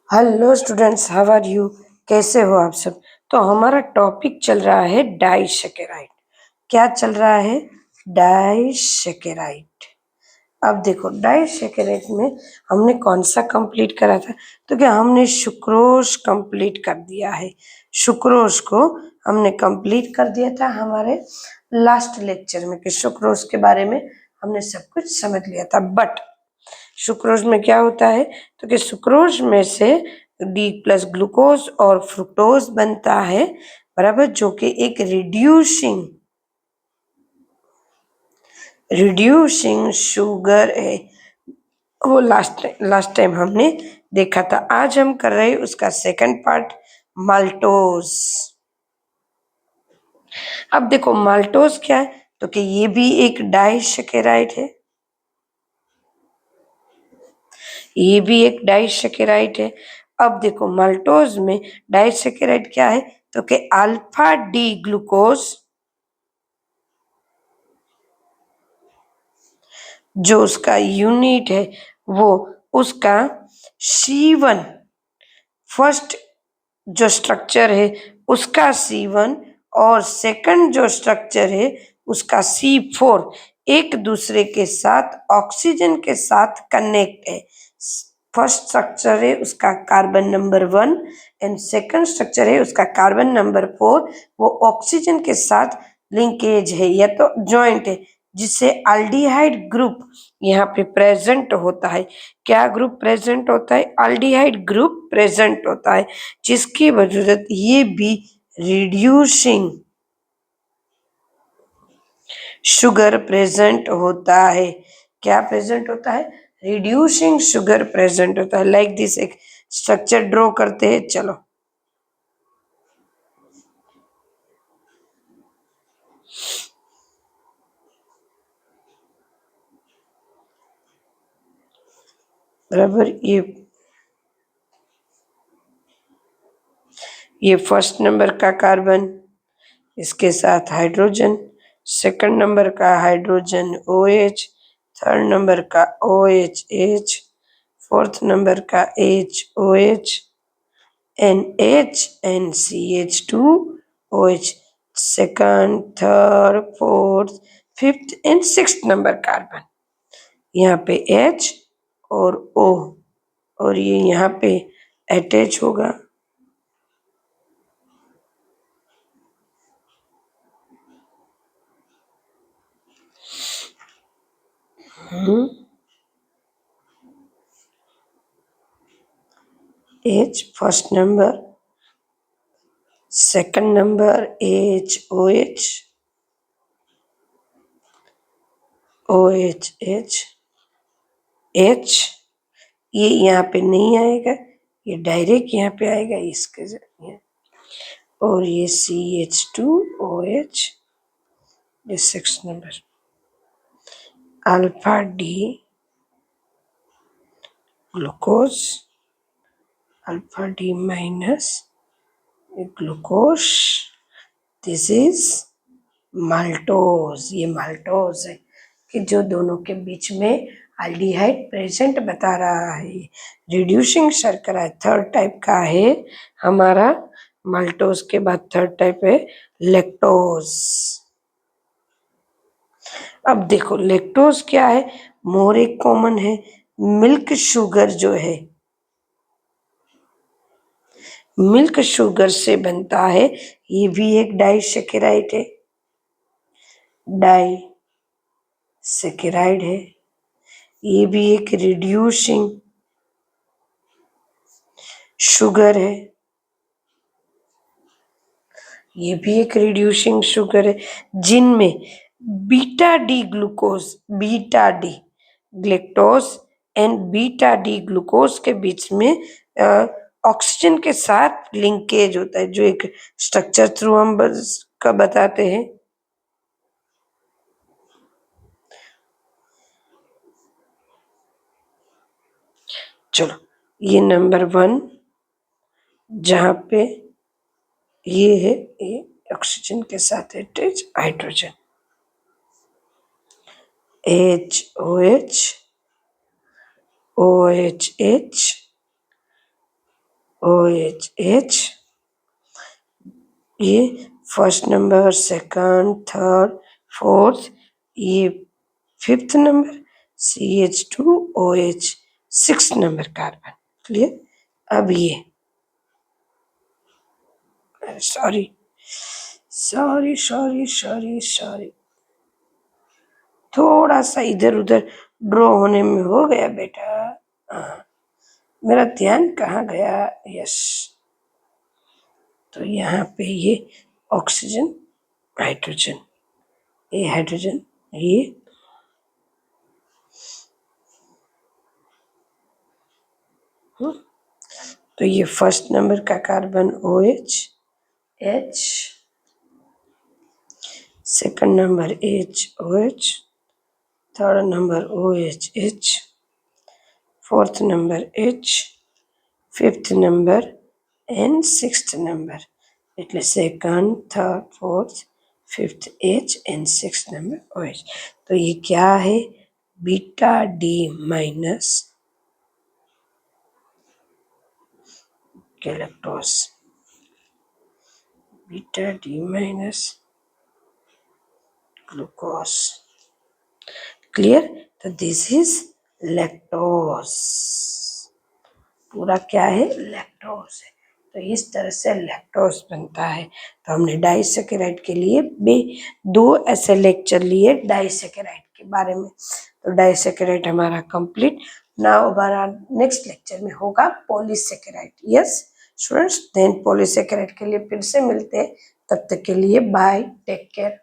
Hello students, how are you? कैसे हो आप सब? तो हमारा टॉपिक चल रहा है डाइसैकेराइड। क्या चल रहा है? डाइसैकेराइड। अब देखो, डाइसैकेराइड में हमने कौन सा कंप्लीट करा था? तो क्या हमने सुक्रोज कंप्लीट कर दिया है। सुक्रोज को हमने कंप्लीट कर दिया था हमारे लास्ट लेक्चर में कि सुक्रोज के बारे में हमने सब कुछ समझ लिया था। बट सुक्रोज में क्या होता है? तो कि सुक्रोज में से डी प्लस ग्लूकोज और फ्रुक्टोज बनता है, बराबर, जो कि एक रिड्यूसिंग शुगर है। वो लास्ट टाइम हमने देखा था। आज हम कर रहे हैं उसका सेकंड पार्ट, माल्टोज। अब देखो, माल्टोज क्या है? तो कि ये भी एक डाइसैकेराइड है। ये भी एक डाइसैकेराइड है। अब देखो, माल्टोज में डाइसैकेराइड क्या है? तो कि अल्फा डी ग्लूकोज, जो उसका यूनिट है वो उसका C1, फर्स्ट जो स्ट्रक्चर है उसका C1 और सेकंड जो स्ट्रक्चर है उसका C4 एक दूसरे के साथ ऑक्सीजन के साथ कनेक्ट है। फर्स्ट स्ट्रक्चर है उसका carbon number 1 and second structure है उसका कार्बन नंबर 4। वो ऑक्सीजन के साथ लिंकेज है या तो जॉइंट है, जिससे अल्डिहाइड ग्रुप यहाँ पे प्रेजेंट होता है। क्या ग्रुप प्रेजेंट होता है? अल्डिहाइड ग्रुप प्रेजेंट होता है, जिसकी वजह से ये भी रिड्यूसिंग शुगर प्रेजेंट होता है। क्या प्रेजेंट होता है? रिड्यूसिंग शुगर प्रेजेंट होता है। लाइक दिस एक स्ट्रक्चर ड्रॉ करते हैं, चलो। बराबर, ये फर्स्ट नंबर का कार्बन, इसके साथ हाइड्रोजन, सेकंड नंबर का हाइड्रोजन OH, थर्ड नंबर का OH, फोर्थ नंबर का HOH, NH and CH2OH, second, third, fourth, fifth and sixth number carbon. यहाँ पे H और O, और ये यहाँ पे अटैच होगा। H first number, second number HOH, OH, H, ये यहाँ पे नहीं आएगा, ये डायरेक्ट यहाँ पे आएगा इसके जरिए। और ये CH2OH, ये six number, alpha D glucose, alpha D minus glucose, this is maltose. ये माल्टोज है कि जो दोनों के बीच में अल्डिहाइड प्रेजेंट बता रहा है। रिड्यूसिंग शर्करा थर्ड टाइप का है हमारा। माल्टोज के बाद थर्ड टाइप है लैक्टोज। अब देखो, लैक्टोज क्या है? मोर एक कॉमन है। मिल्क शुगर जो है, मिल्क शुगर से बनता है, ये भी एक डाइसैकेराइड है। डाइसैकेराइड है, ये भी एक रिड्यूसिंग शुगर है। ये भी एक रिड्यूसिंग शुगर है, जिनमें beta D glucose, beta D galactose and beta D glucose के बीच में ऑक्सीजन के साथ लिंकेज होता है, जो एक स्ट्रक्चर थ्रू हम का बताते हैं। चलो, ये नंबर 1 जहाँ पे ये है, ये ऑक्सीजन के साथ attach hydrogen, HOH, OHH, OH, ये first number, second, third, fourth, ये fifth number, CH2OH six number carbon. Clear. अब ये sorry sorry sorry sorry sorry, थोड़ा सा इधर उधर ड्रॉ होने में हो गया बेटा। हाँ, मेरा ध्यान कहाँ गया? यस, तो यहाँ पे ये ऑक्सीजन, हाइड्रोजन, ये हाइड्रोजन, ये तो ये फर्स्ट नंबर का carbon OH, H, second number OH, third number OH, fourth number H, fifth number and sixth number, એટલે second, third, fourth, fifth H and six number OH। तो ये क्या है? Beta D minus galactose, beta D minus glucose. Clear. तो this is lactose, पूरा क्या है? Lactose है। तो इस तरह से लैक्टोज बनता है। तो हमने डाइसेकेराइड के लिए दो ऐसे लेक्चर लिए डाइसेकेराइड के बारे में। तो डाइसेकेराइड हमारा कंप्लीट। नाउ हमारा नेक्स्ट लेक्चर में होगा polysaccharide. Yes students, then polysaccharide के लिए फिर से मिलते हैं। तब तक के लिए बाय, टेक केयर।